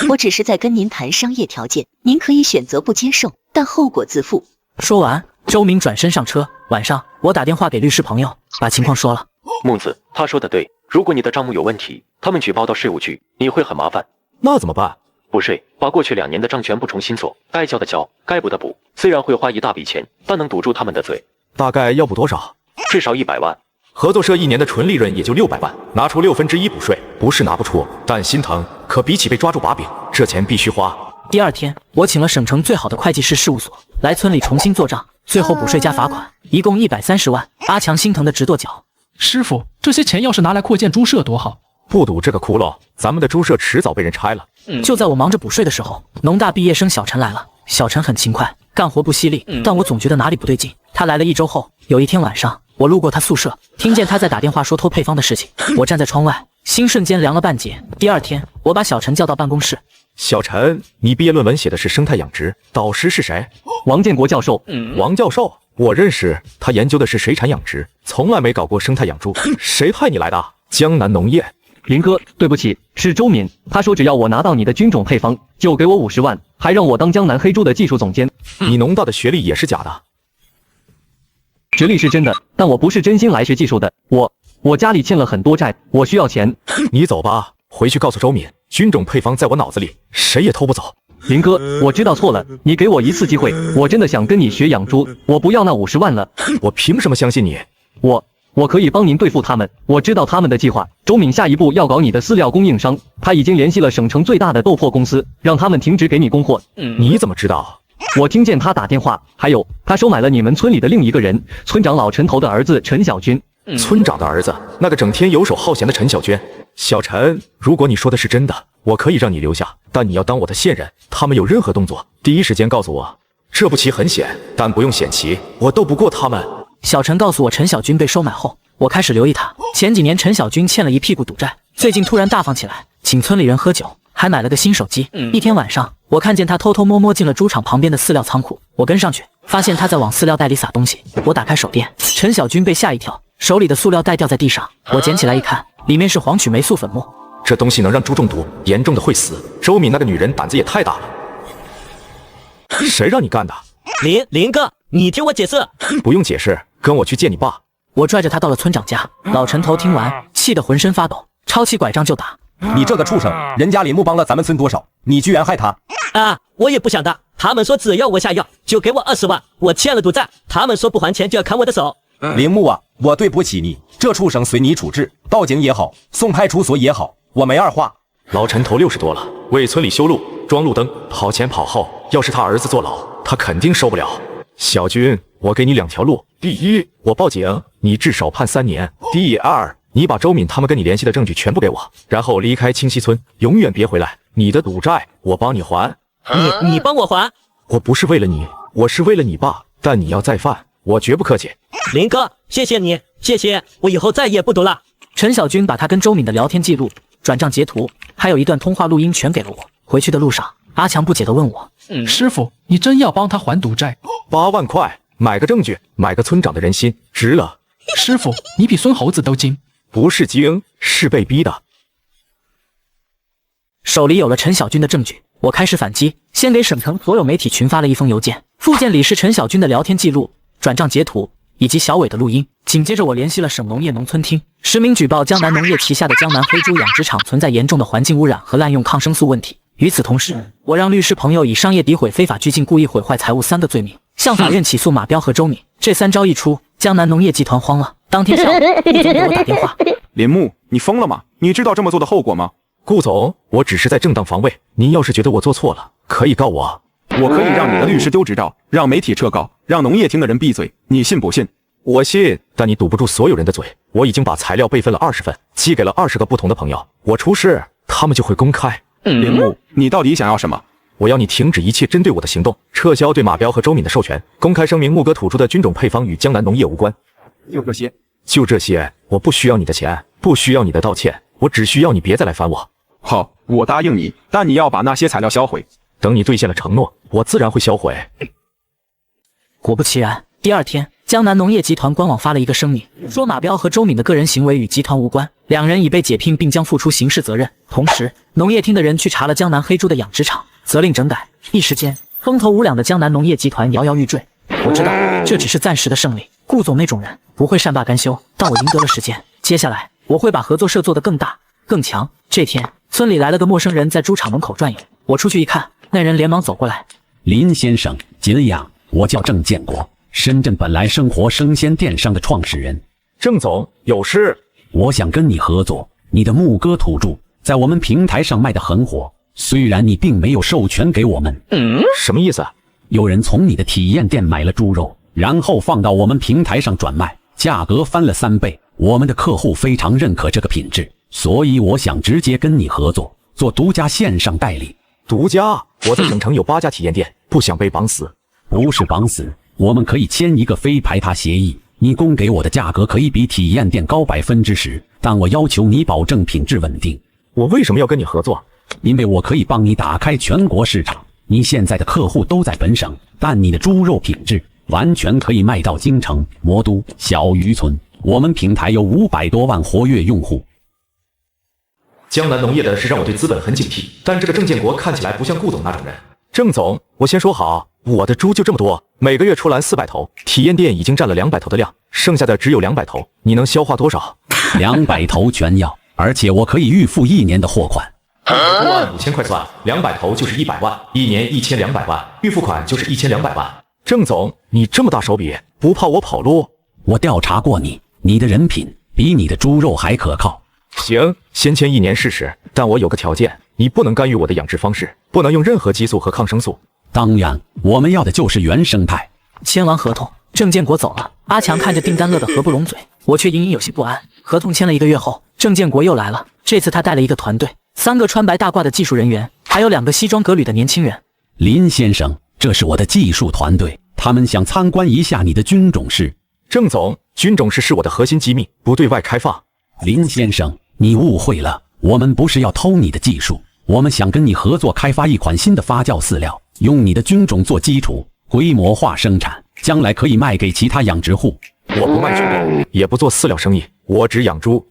Speaker 18: 我只是在跟您谈商业条件，您可以选择不接受，但后果自负。
Speaker 1: 说完，周明转身上车。晚上，我打电话给律师朋友，把情况说了。
Speaker 15: 木子，他说的对，如果你的账目有问题，他们举报到税务局，你会很麻烦。
Speaker 2: 那怎么办？
Speaker 15: 补税，把过去2年的账全部重新做，该交的交，该补的补。虽然会花一大笔钱，但能堵住他们的嘴。
Speaker 2: 大概要补多少？
Speaker 15: 至少100万。
Speaker 2: 合作社1年的纯利润也就600万，拿出1/6补税，不是拿不出，但心疼。可比起被抓住把柄，这钱必须花。
Speaker 1: 第2天，我请了省城最好的会计师事务所来村里重新做账，最后补税加罚款，一共130万。阿强心疼的直跺脚。
Speaker 12: 师傅，这些钱要是拿来扩建猪舍多好。
Speaker 2: 不堵这个窟窿，咱们的猪舍迟早被人拆了。
Speaker 1: 就在我忙着补税的时候，农大毕业生小陈来了。小陈很勤快，干活不犀利，但我总觉得哪里不对劲。他来了1周后，有一天晚上，我路过他宿舍，听见他在打电话说偷配方的事情。我站在窗外，心瞬间凉了半截。第2天，我把小陈叫到办公室。
Speaker 2: 小陈，你毕业论文写的是生态养殖，导师是谁？
Speaker 3: 王建国教授。
Speaker 2: 王教授，我认识，他研究的是水产养殖，从来没搞过生态养猪。谁派你来的？江南农业。
Speaker 3: 林哥，对不起，是周敏。他说只要我拿到你的菌种配方，就给我50万，还让我当江南黑猪的技术总监。
Speaker 2: 你农大的学历也是假的？
Speaker 3: 学历是真的，但我不是真心来学技术的。我家里欠了很多债，我需要钱。
Speaker 2: 你走吧，回去告诉周敏，菌种配方在我脑子里，谁也偷不走。
Speaker 3: 林哥，我知道错了，你给我一次机会，我真的想跟你学养猪，我不要那50万了。
Speaker 2: 我凭什么相信你？
Speaker 3: 我可以帮您对付他们，我知道他们的计划。周敏下一步要搞你的饲料供应商，他已经联系了省城最大的豆粕公司，让他们停止给你供货。
Speaker 2: 你怎么知道？
Speaker 3: 我听见他打电话，还有他收买了你们村里的另一个人，村长老陈头的儿子陈小军。
Speaker 2: 村长的儿子，那个整天游手好闲的陈小娟。小陈，如果你说的是真的，我可以让你留下，但你要当我的线人，他们有任何动作，第一时间告诉我。这步棋很险，但不用险棋，我斗不过他们。
Speaker 1: 小陈告诉我，陈小军被收买后，我开始留意他。前几年陈小军欠了一屁股赌债，最近突然大方起来，请村里人喝酒，还买了个新手机。一天晚上，我看见他偷偷摸摸进了猪场旁边的饲料仓库，我跟上去，发现他在往饲料袋里撒东西。我打开手电，陈小军被吓一跳，手里的塑料袋掉在地上，我捡起来一看，里面是黄曲霉素粉末。
Speaker 2: 这东西能让猪中毒，严重的会死。周敏那个女人胆子也太大了。谁让你干的？
Speaker 3: 林哥，你听我解释。
Speaker 2: 不用解释，跟我去见你爸。
Speaker 1: 我拽着他到了村长家，老陈头听完，气得浑身发抖，抄起拐杖就打。
Speaker 22: 你这个畜生，人家林木帮了咱们村多少，你居然害他！
Speaker 3: 我也不想的。他们说只要我下药，就给我20万，我欠了赌债，他们说不还钱就要砍我的手。
Speaker 22: 林木啊，我对不起你，这畜生随你处置，报警也好，送派出所也好，我没二话。
Speaker 2: 老陈头60多了，为村里修路、装路灯，跑前跑后，要是他儿子坐牢，他肯定受不了。小军，我给你2条路：第一，我报警，你至少判3年；第二，你把周敏他们跟你联系的证据全部给我，然后离开清溪村，永远别回来。你的赌债我帮你还。
Speaker 3: 你帮我还？
Speaker 2: 我不是为了你，我是为了你爸。但你要再犯，我绝不客气。
Speaker 3: 林哥，谢谢你，谢谢，我以后再也不赌了。
Speaker 1: 陈小军把他跟周敏的聊天记录、转账截图，还有一段通话录音全给了我。回去的路上，阿强不解地问我：“
Speaker 12: 师傅，你真要帮他还赌债
Speaker 2: ？8万块，买个证据，买个村长的人心，值了。”
Speaker 12: 师傅，你比孙猴子都精。
Speaker 2: 不是精，是被逼的。
Speaker 1: 手里有了陈小军的证据，我开始反击，先给省城所有媒体群发了一封邮件，附件里是陈小军的聊天记录、转账截图以及小伟的录音。紧接着我联系了省农业农村厅，实名举报江南农业旗下的江南黑猪养殖场存在严重的环境污染和滥用抗生素问题。与此同时，我让律师朋友以商业诋毁、非法拘禁、故意毁坏财物3个罪名，向法院起诉马彪和周敏。这3招一出，江南农业集团慌了。当天下午，顾总给我打电话：“
Speaker 14: 林木，你疯了吗？你知道这么做的后果吗？”
Speaker 2: 顾总，我只是在正当防卫。您要是觉得我做错了，可以告我。
Speaker 14: 我可以让你的律师丢执照，让媒体撤告，让农业厅的人闭嘴。你信不信？
Speaker 2: 我信，但你堵不住所有人的嘴。我已经把材料备份了20份，寄给了20个不同的朋友。我出事，他们就会公开。
Speaker 14: 林木，你到底想要什么？
Speaker 2: 我要你停止一切针对我的行动，撤销对马彪和周敏的授权，公开声明牧歌土猪的菌种配方与江南农业无关。就这些，我不需要你的钱，不需要你的道歉，我只需要你别再来烦我。
Speaker 14: 好，我答应你，但你要把那些材料销毁。
Speaker 2: 等你兑现了承诺，我自然会销毁。
Speaker 1: 果不其然，第2天，江南农业集团官网发了一个声明，说马彪和周敏的个人行为与集团无关，2人已被解聘并将负出刑事责任。同时，农业厅的人去查了江南黑猪的养殖场，责令整改。一时间，风头无两的江南农业集团摇摇欲坠。我知道这只是暂时的胜利，顾总那种人不会善罢甘休，但我赢得了时间。接下来，我会把合作社做得更大、更强。这天，村里来了个陌生人，在猪场门口转悠。我出去一看，那人连忙走过来：“
Speaker 8: 林先生，敬仰，我叫郑建国，深圳本来生活生鲜电商的创始人。
Speaker 2: 郑总，有事？
Speaker 8: 我想跟你合作。你的牧歌土猪在我们平台上卖得很火，虽然你并没有授权给我们。
Speaker 2: 什么意思？
Speaker 8: 有人从你的体验店买了猪肉，然后放到我们平台上转卖，价格翻了3倍。我们的客户非常认可这个品质，所以我想直接跟你合作，做独家线上代理。
Speaker 2: 独家？我在省城有8家体验店，不想被绑死。
Speaker 8: 不是绑死，我们可以签一个非排他协议，你供给我的价格可以比体验店高10%，但我要求你保证品质稳定。
Speaker 2: 我为什么要跟你合作？
Speaker 8: 因为我可以帮你打开全国市场。你现在的客户都在本省，但你的猪肉品质完全可以卖到京城、魔都、小渔村。我们平台有500多万活跃用户。
Speaker 2: 江南农业的是让我对资本很警惕，但这个郑建国看起来不像顾总那种人。郑总，我先说好，我的猪就这么多，每个月出栏400头，体验店已经占了200头的量，剩下的只有200头，你能消化多少
Speaker 8: ？200头全要，而且我可以预付1年的货款。
Speaker 2: 按5000块算，200头就是100万，1年1200万，预付款就是1200万。郑总，你这么大手笔，不怕我跑路？
Speaker 8: 我调查过你，你的人品比你的猪肉还可靠。
Speaker 2: 行，先签1年试试，但我有个条件，你不能干预我的养殖方式，不能用任何激素和抗生素。
Speaker 8: 当然，我们要的就是原生态。
Speaker 1: 签完合同，郑建国走了。阿强看着订单乐得合不拢嘴，我却隐隐有些不安。合同签了1个月后，郑建国又来了，这次他带了一个团队，3个穿白大褂的技术人员，还有2个西装革履的年轻人。
Speaker 8: 林先生，这是我的技术团队，他们想参观一下你的菌种室。
Speaker 2: 郑总，菌种室是我的核心机密，不对外开放。
Speaker 8: 林先生，你误会了，我们不是要偷你的技术，我们想跟你合作开发一款新的发酵饲料，用你的菌种做基础，规模化生产，将来可以卖给其他养殖户。
Speaker 2: 我不卖菌种，也不做饲料生意，我只养猪。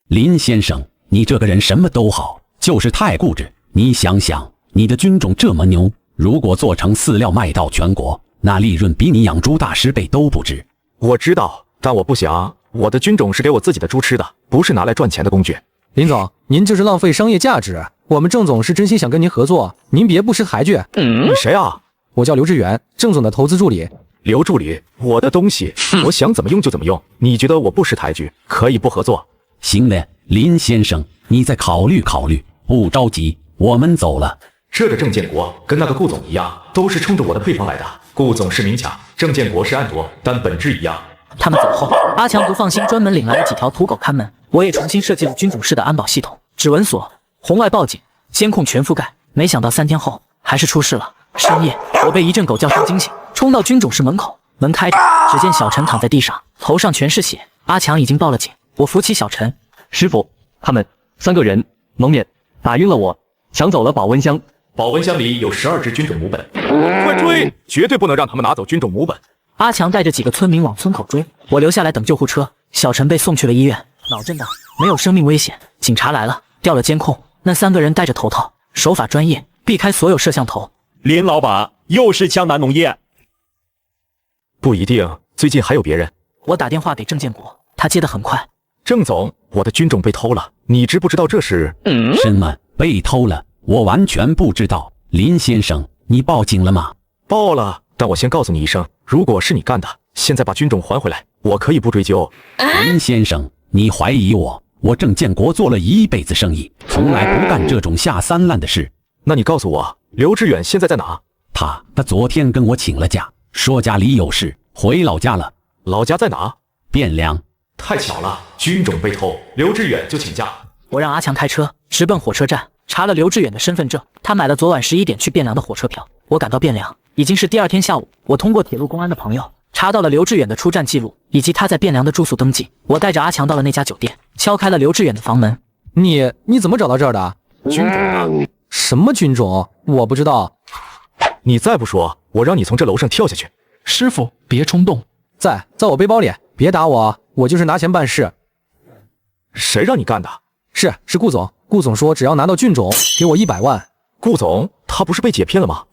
Speaker 8: 林先生，你这个人什么都好，就是太固执。你想想，你的菌种这么牛，如果做成饲料卖到全国，那利润比你养猪大10倍都不止。
Speaker 2: 我知道，但我不想，我的菌种是给我自己的猪吃的，不是拿来赚钱的工具。
Speaker 13: 林总，您这是浪费商业价值。我们郑总是真心想跟您合作，您别不识抬举。
Speaker 2: 你谁啊？
Speaker 13: 我叫刘志远，郑总的投资助理。
Speaker 2: 刘助理，我的东西，我想怎么用就怎么用。你觉得我不识抬举，可以不合作？
Speaker 8: 行了，林先生，你再考虑考虑，不着急，我们走了。
Speaker 2: 这个郑建国跟那个顾总一样，都是冲着我的配方来的。顾总是明抢，郑建国是暗夺，但本质一样。
Speaker 1: 他们走后，阿强不放心，专门领来了几条土狗看门。我也重新设计了军种式的安保系统，指纹锁、红外报警、监控全覆盖。没想到3天后还是出事了。深夜，我被一阵狗叫声惊醒，冲到军种室门口，门开着，只见小陈躺在地上，头上全是血。阿强已经报了警，我扶起小陈。
Speaker 9: 师傅，他们3个人蒙面，打晕了我，抢走了保温箱。
Speaker 2: 保温箱里有12只军种母本，快追！绝对不能让他们拿走军种母本。
Speaker 1: 阿强带着几个村民往村口追，我留下来等救护车。小陈被送去了医院，脑震荡，没有生命危险。警察来了，调了监控，那3个人戴着头套，手法专业，避开所有摄像头。
Speaker 10: 林老板，又是江南农业？
Speaker 2: 不一定，最近还有别人。
Speaker 1: 我打电话给郑建国，他接得很快。
Speaker 2: 郑总，我的军种被偷了，你知不知道这是？
Speaker 8: 什么被偷了？我完全不知道。林先生，你报警了吗？
Speaker 2: 报了，但我先告诉你一声，如果是你干的，现在把军种还回来，我可以不追究。
Speaker 8: 林先生，你怀疑我？我郑建国做了一辈子生意，从来不干这种下三滥的事。
Speaker 2: 那你告诉我，刘志远现在在哪？
Speaker 8: 他昨天跟我请了假，说家里有事，回老家了。
Speaker 2: 老家在哪？
Speaker 8: 汴梁。
Speaker 2: 太巧了，军种被偷，刘志远就请假。
Speaker 1: 我让阿强开车直奔火车站，查了刘志远的身份证，他买了昨晚11点去汴梁的火车票。我赶到汴梁，已经是第2天下午。我通过铁路公安的朋友查到了刘志远的出站记录，以及他在汴梁的住宿登记。我带着阿强到了那家酒店，敲开了刘志远的房门。
Speaker 13: 你怎么找到这儿的？
Speaker 2: 军种啊？
Speaker 13: 什么军种？我不知道。
Speaker 2: 你再不说，我让你从这楼上跳下去。
Speaker 12: 师傅，别冲动。
Speaker 13: 在我背包里，别打我，我就是拿钱办事。
Speaker 2: 谁让你干的？
Speaker 13: 是顾总。顾总说只要拿到军种，给我100万。
Speaker 2: 顾总，他不是被解骗了吗？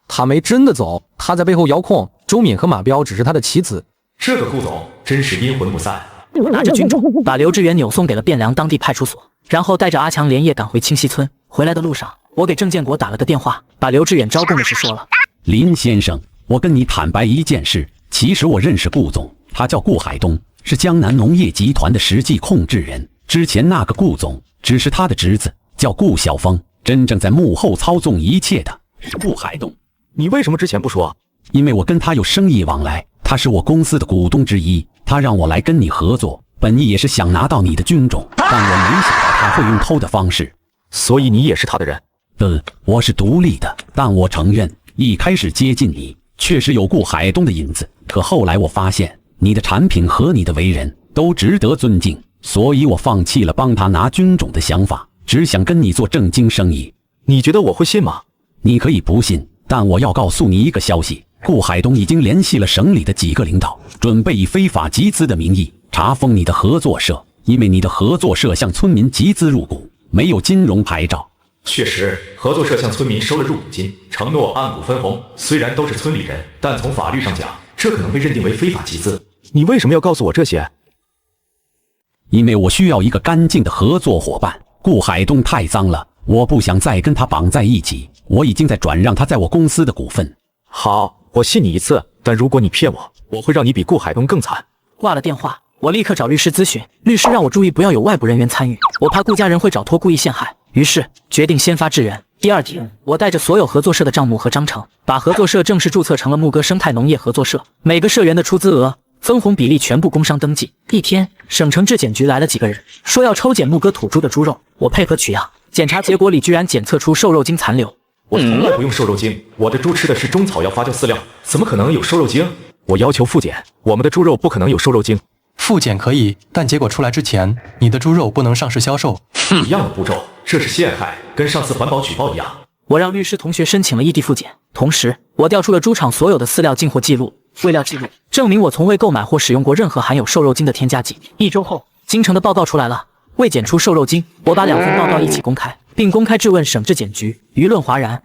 Speaker 13: 他没真的走，他在背后遥控。周敏和马彪只是他的棋子。
Speaker 2: 这个顾总真是阴魂不散。
Speaker 1: 我拿着军种把刘志远扭送给了汴梁当地派出所，然后带着阿强连夜赶回清溪村。回来的路上，我给郑建国打了个电话，把刘志远招供的事说了。
Speaker 8: 林先生，我跟你坦白一件事，其实我认识顾总，他叫顾海东，是江南农业集团的实际控制人。之前那个顾总只是他的侄子，叫顾晓峰，真正在幕后操纵一切的是顾海东。
Speaker 2: 你为什么之前不说？
Speaker 8: 因为我跟他有生意往来，他是我公司的股东之一，他让我来跟你合作，本意也是想拿到你的军种，但我没想到他会用偷的方式。
Speaker 2: 所以你也是他的人？
Speaker 8: 我是独立的，但我承认一开始接近你确实有顾海东的影子，可后来我发现你的产品和你的为人都值得尊敬，所以我放弃了帮他拿军种的想法，只想跟你做正经生意。
Speaker 2: 你觉得我会信吗？
Speaker 8: 你可以不信，但我要告诉你一个消息，顾海东已经联系了省里的几个领导，准备以非法集资的名义查封你的合作社，因为你的合作社向村民集资入股，没有金融牌照。
Speaker 2: 确实，合作社向村民收了入股金，承诺按股分红，虽然都是村里人，但从法律上讲，这可能被认定为非法集资。你为什么要告诉我这些？
Speaker 8: 因为我需要一个干净的合作伙伴，顾海东太脏了，我不想再跟他绑在一起，我已经在转让他在我公司的股份。
Speaker 2: 好，我信你一次，但如果你骗我，我会让你比顾海东更惨。
Speaker 1: 挂了电话，我立刻找律师咨询，律师让我注意不要有外部人员参与，我怕顾家人会找托故意陷害，于是决定先发制人。第2天，我带着所有合作社的账目和章程，把合作社正式注册成了牧歌生态农业合作社，每个社员的出资额、分红比例全部工商登记。1天，省城质检局来了几个人，说要抽检牧歌土猪的猪肉，我配合取样，检查结果里居然检测出瘦肉精残留。
Speaker 2: 我从来不用瘦肉精，我的猪吃的是中草药发酵饲料，怎么可能有瘦肉精？我要求复检，我们的猪肉不可能有瘦肉精。
Speaker 23: 复检可以，但结果出来之前，你的猪肉不能上市销售。
Speaker 2: 一样的步骤，这是陷害，跟上次环保举报一样。
Speaker 1: 我让律师同学申请了异地复检，同时我调出了猪场所有的饲料进货记录、喂料记录，证明我从未购买或使用过任何含有瘦肉精的添加剂。1周后，京城的报告出来了，未检出瘦肉精。我把2份报告一起公开，并公开质问省质检局，舆论哗然。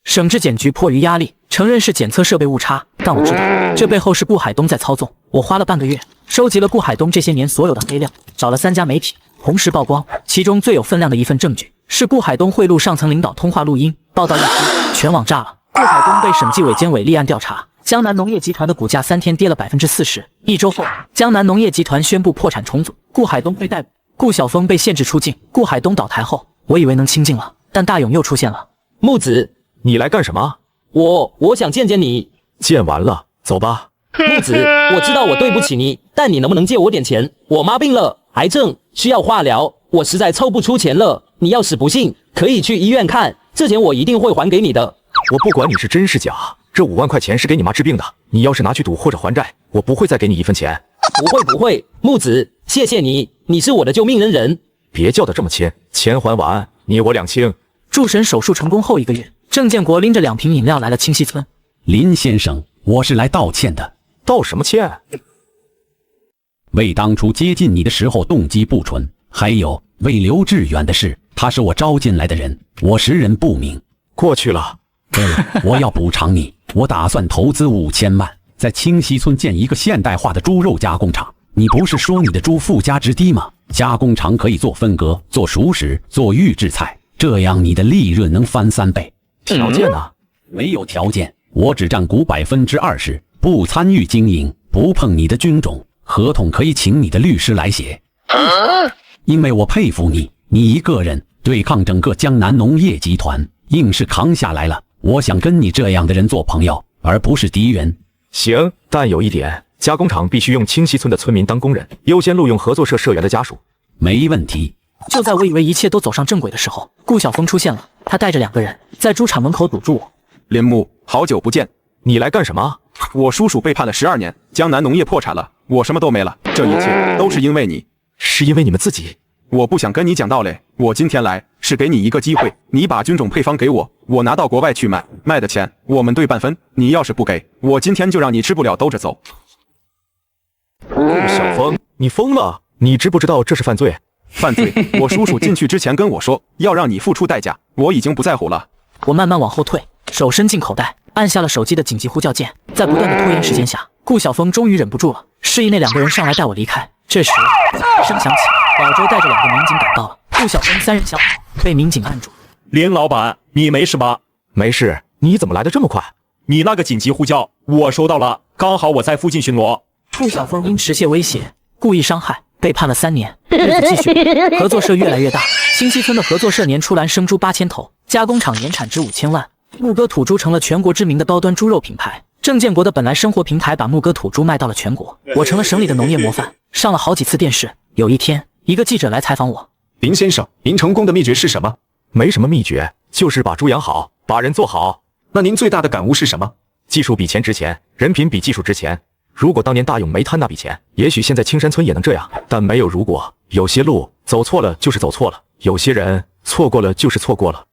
Speaker 1: 省质检局迫于压力，承认是检测设备误差，但我知道这背后是顾海东在操纵。我花了半个月，收集了顾海东这些年所有的黑料，找了3家媒体，同时曝光。其中最有分量的一份证据是顾海东贿赂上层领导通话录音，报道一出，全网炸了。顾海东被省纪委监委立案调查。江南农业集团的股价3天跌了40%。1周后，江南农业集团宣布破产重组，顾海东被逮捕，顾晓峰被限制出境。顾海东倒台后，我以为能清静了，但大勇又出现了。
Speaker 3: 木子，
Speaker 2: 你来干什么？
Speaker 3: 我想见见你。
Speaker 2: 见完了，走吧。
Speaker 3: 木子，我知道我对不起你，但你能不能借我点钱？我妈病了，癌症需要化疗，我实在凑不出钱了。你要是不信，可以去医院看，这钱我一定会还给你的。
Speaker 2: 我不管你是真是假，这5万块钱是给你妈治病的，你要是拿去赌或者还债，我不会再给你1分钱。
Speaker 3: 不会，木子，谢谢你，你是我的救命恩人。
Speaker 2: 别叫得这么亲，钱还完，你我两清。
Speaker 1: 助神手术成功后1个月，郑建国拎着2瓶饮料来了清溪村。
Speaker 8: 林先生，我是来道歉的。
Speaker 2: 道什么歉？
Speaker 8: 为当初接近你的时候动机不纯，还有为刘志远的事，他是我招进来的人，我识人不明。
Speaker 2: 过去了。
Speaker 8: 对了，我要补偿你，我打算投资5000万，在清溪村建一个现代化的猪肉加工厂。你不是说你的猪附加值低吗？加工厂可以做分割、做熟食、做预制菜，这样你的利润能翻3倍。
Speaker 2: 条件呢？
Speaker 8: 没有条件，我只占股20%，不参与经营，不碰你的军种。合同可以请你的律师来写。因为我佩服你，你一个人对抗整个江南农业集团，硬是扛下来了。我想跟你这样的人做朋友，而不是敌人。
Speaker 2: 行，但有一点，加工厂必须用清溪村的村民当工人，优先录用合作社社员的家属。
Speaker 8: 没问题。
Speaker 1: 就在我以为一切都走上正轨的时候，顾晓峰出现了。他带着2个人在猪场门口堵住我。
Speaker 14: 林木，好久不见，
Speaker 2: 你来干什么？
Speaker 14: 我叔叔被判了12年，江南农业破产了，我什么都没了。这一切都是因为你。
Speaker 2: 是因为你们自己？
Speaker 14: 我不想跟你讲道理，我今天来是给你一个机会，你把军种配方给我，我拿到国外去卖，卖的钱我们对半分。你要是不给，我今天就让你吃不了兜着走。
Speaker 2: 顾晓峰，你疯了？你知不知道这是犯罪？
Speaker 14: 犯罪？我叔叔进去之前跟我说，要让你付出代价，我已经不在乎了。
Speaker 1: 我慢慢往后退，手伸进口袋，按下了手机的紧急呼叫键。在不断的拖延时间下，顾晓峰终于忍不住了，示意那2个人上来带我离开。这时，一声响起，老周带着2个民警赶到了。顾晓峰3人相跑，被民警按住。
Speaker 10: 林老板，你没事吧？
Speaker 2: 没事。你怎么来的这么快？
Speaker 10: 你那个紧急呼叫我收到了，刚好我在附近巡逻。
Speaker 1: 顾晓峰因持械威胁、故意伤害被判了3年，日子继续。合作社越来越大，清溪村的合作社年出栏生猪8000头，加工厂年产值5000万。牧歌土猪成了全国知名的高端猪肉品牌。郑建国的本来生活平台把牧歌土猪卖到了全国，我成了省里的农业模范，上了好几次电视。有一天，一个记者来采访我。
Speaker 4: 林先生，您成功的秘诀是什么？
Speaker 2: 没什么秘诀，就是把猪养好，把人做好。
Speaker 4: 那您最大的感悟是什么？
Speaker 2: 技术比钱值钱，人品比技术值钱。如果当年大勇没贪那笔钱，也许现在青山村也能这样。但没有如果，有些路走错了就是走错了，有些人错过了就是错过了。